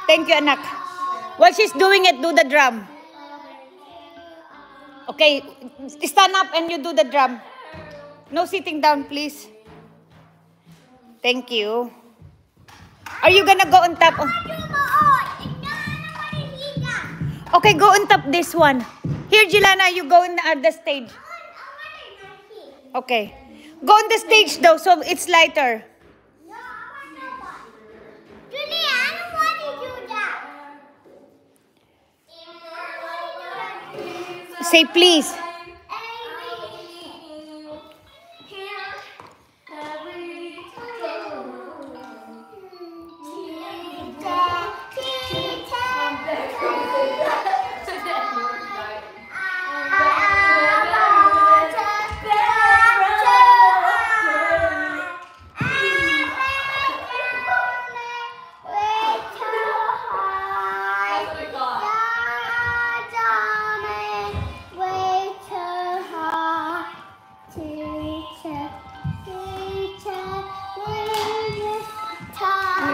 Thank you, anak. While she's doing it, do the drum. Okay, stand up and you do the drum. No sitting down, please. Thank you. Are you gonna go on top? Okay, go on top this one. Here, Jelana, you go in the stage. Okay. Go on the stage though, so it's lighter. Say please.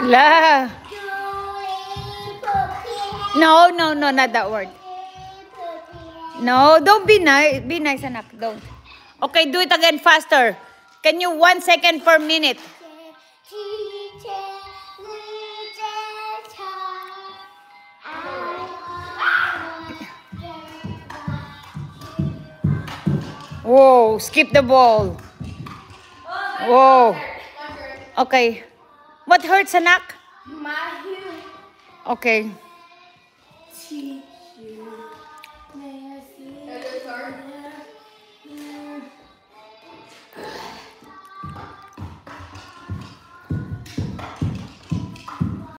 La. No, not that word. No, don't be nice. Be nice, anak. Don't. Okay, do it again faster. Can you 1 second per minute? Whoa, skip the ball. Whoa. Okay. What hurts, anak? My heel. Okay. Tissue.